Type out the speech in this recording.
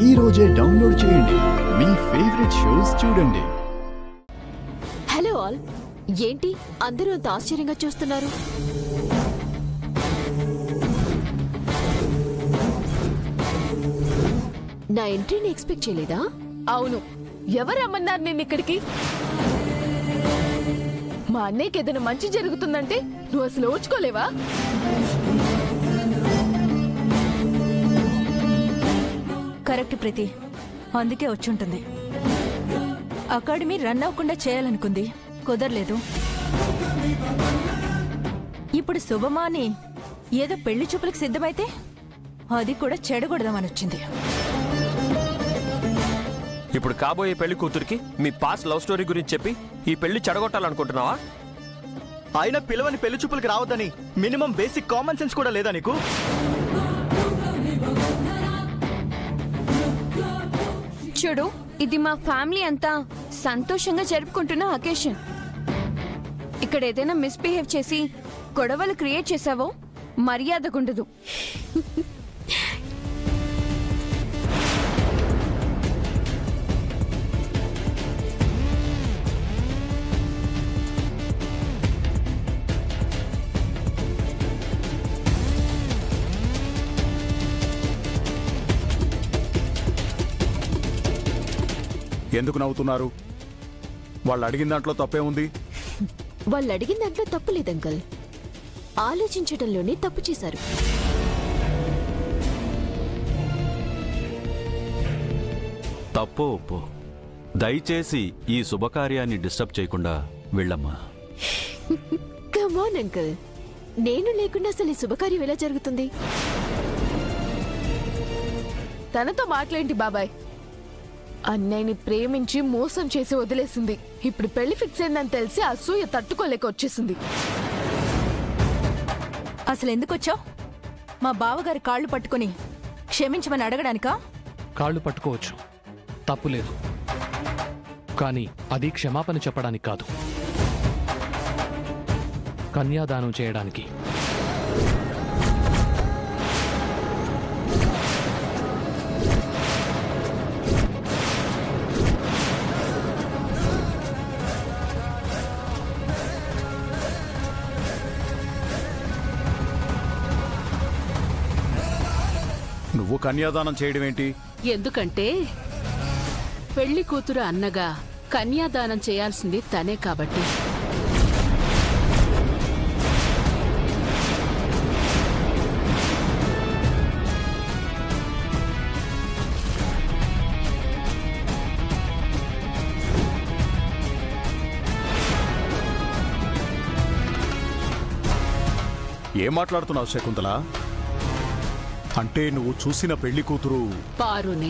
ఈ రోజే డౌన్లోడ్ చేయండి, మీ ఫేవరెట్ షోస్ చూడండి. హలో ఆల్, ఏంటి అందరూ అంత ఆశ్చర్యంగా చూస్తున్నారు? నా ఎంట్రీని ఎక్స్పెక్ట్ చేయలేదా? అవును, ఎవరు రమ్మన్నారు నేను ఇక్కడికి? మా అన్నయ్యకి ఏదైనా మంచి జరుగుతుందంటే నువ్వు అసలు ఓర్చుకోలేవా? కరెక్ట్ ప్రీతి, అందుకే వచ్చుంటుంది. అకాడమీ రన్ అవ్వకుండా చేయాలనుకుంది, కుదరలేదు. ఇప్పుడు శుభమాని ఏదో పెళ్లి చూపులకు సిద్ధమైతే అది కూడా చెడగొడదామని వచ్చింది. ఇప్పుడు కాబోయే పెళ్లి కూతురికి మీ పాస్ట్ లవ్ స్టోరీ గురించి చెప్పి ఈ పెళ్లి చెడగొట్టాలనుకుంటున్నావా? అయినా పిలవని పెళ్లి చూపులకు రావద్దని మినిమం బేసిక్ కామన్ సెన్స్ కూడా లేదా నీకు? చూడు, ఇది మా ఫ్యామిలీ అంతా సంతోషంగా జరుపుకుంటున్న అకేషన్. ఇక్కడ ఏదైనా మిస్బిహేవ్ చేసి గొడవలు క్రియేట్ చేసావో మర్యాదగుండదు. ఎందుకు నవ్వుతున్నారు? వాళ్ళు అడిగిన దాంట్లో తప్పే ఉంది? వాళ్ళు అడిగిన దాంట్లో తప్పు లేదు అంకల్, ఆలోచించడంలోనే తప్పు చేశారు. తప్పో ఒప్పో, దయచేసి ఈ శుభకార్యాన్ని డిస్టర్బ్ చేయకుండా వెళ్ళమ్మా. కమ్ ఆన్ అంకల్, నేను లేకుండా అసలు ఈ శుభకార్యం ఎలా జరుగుతుంది? తనతో మాట్లాంటి బాబాయ్. అన్నయ్యని ప్రేమించి మోసం చేసి వదిలేసింది. ఇప్పుడు పెళ్లి ఫిక్స్ అయిందని తెలిసి అసూయ తట్టుకోలేక వచ్చేసింది. అసలు ఎందుకు వచ్చావు? మా బావగారి కాళ్ళు పట్టుకుని క్షమించమని అడగడానికా? కాళ్ళు పట్టుకోవచ్చు, తప్పులేదు. కానీ అది క్షమాపణ చెప్పడానికి కాదు, కన్యాదానం చేయడానికి. నువ్వు కన్యాదానం చేయడం ఏంటి? ఎందుకంటే పెళ్లి కూతురు అన్నగా కన్యాదానం చేయాల్సింది తనే కాబట్టి. ఏం మాట్లాడుతున్నావు శకుంతల? అంటే నువ్వు చూసిన పెళ్లి కూతురు పారునే.